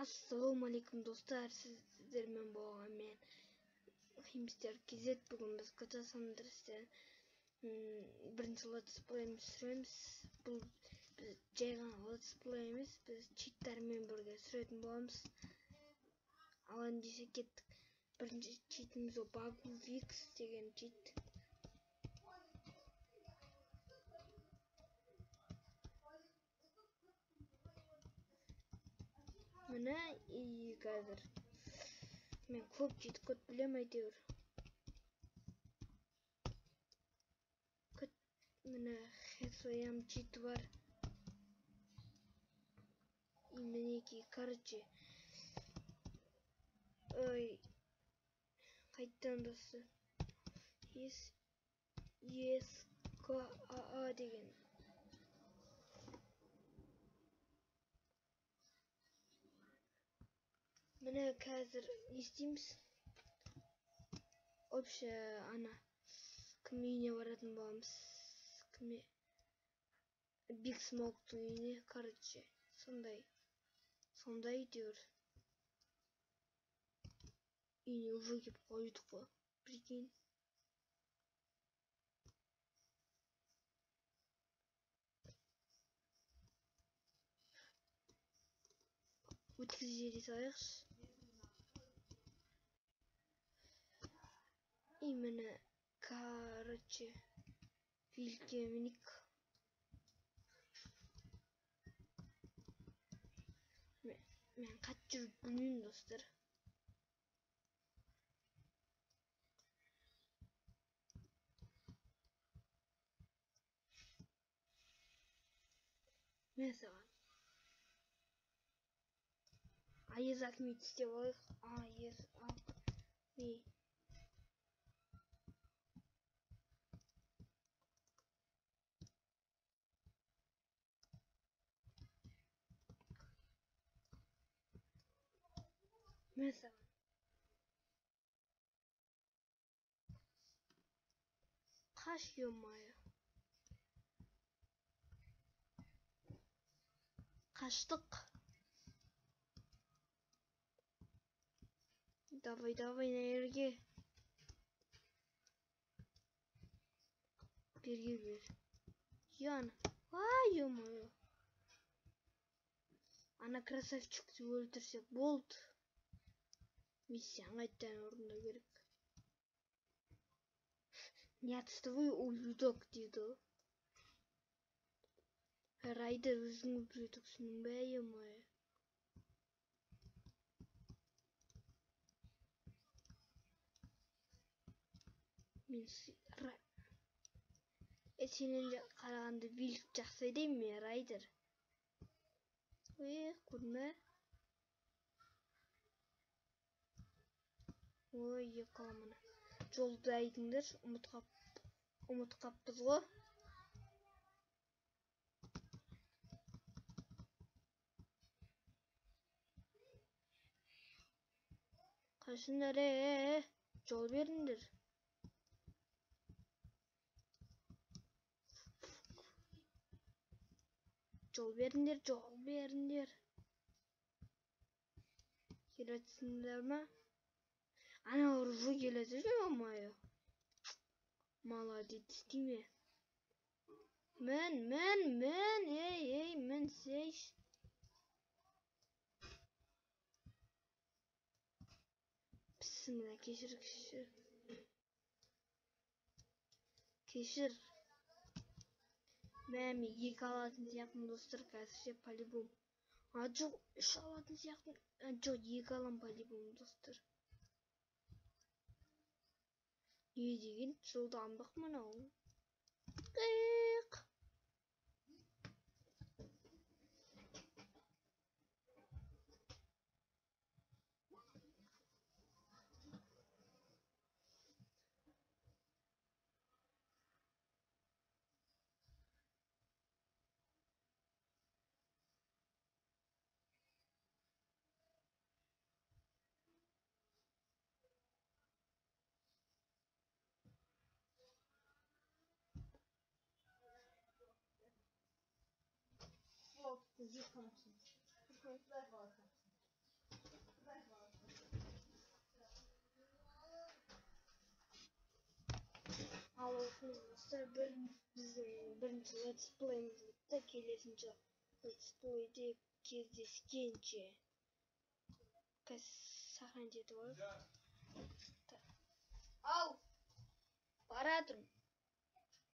Assalamu alaikum dostlar, sizlerмен болған мен Химстер KZ. Бүгін біз GTA San Andreas'te бірінші let's play'imiz сүреміз. Бұл біз жай ғана let's play емес, біз читтармен бірге сүретін боламыз. Ал ендеше кеттік. Бірінші читіміз ол Bagu Fix деген чит. Міне и қазір мен көп чит көп білем әйтеуір. Міне своям чит бар. И мінекей, короче. Ой, қайттан досы. ESKAA деген. Міне қазір не істейміз? Вообще, ана кім үйіне баратын боламыз? Кіме? Big Smoke'тың үйіне, короче. Сондай әйтеуір. Үйіне уже келіп қойдық қой. Прикинь. Өткізіп салайықшы. Именно, короче, фильтемник. Мен қат жүріп білмеймін достар. Мен саған Айызакми істеп алайық. Айызакми. Мен саған қаш, ё-моё. Қаштық. Давай, наерге. Бер. Ян. Ё-моё. Ана красавчикті өлтірсек болды. Миссияны қайттан орындау керек. Не отставай, ублюдок дейді. Райдер, өзің ублюдоксың бе, ё-моё. Сенен қарағанды билік жақсы деймін мен, Райдер. Көрме. Ой, еқаламына. Жолды айтыңдар, ұмытқаппыз ғой. Қашындар, жол беріңдер. Жол беріңдер. Келетсіңдер ма? Ана уже келеді, ё-моё. Молодец деме. Мен, мен сейш. Пісіңді кешір. Мәме екі алатын сияқтын достар, қазірше по-любому. Жоқ, үш алатын сияқтын. Жоқ, екі алам по-любому достар. Не деген жылдамдық мынау? Қиқ. Dostlar bizim birinci let's play'imiz bitti. Kelesинче let's play'de кездескенче. Сахан жетіп алып. Ау! Бара тұрмын.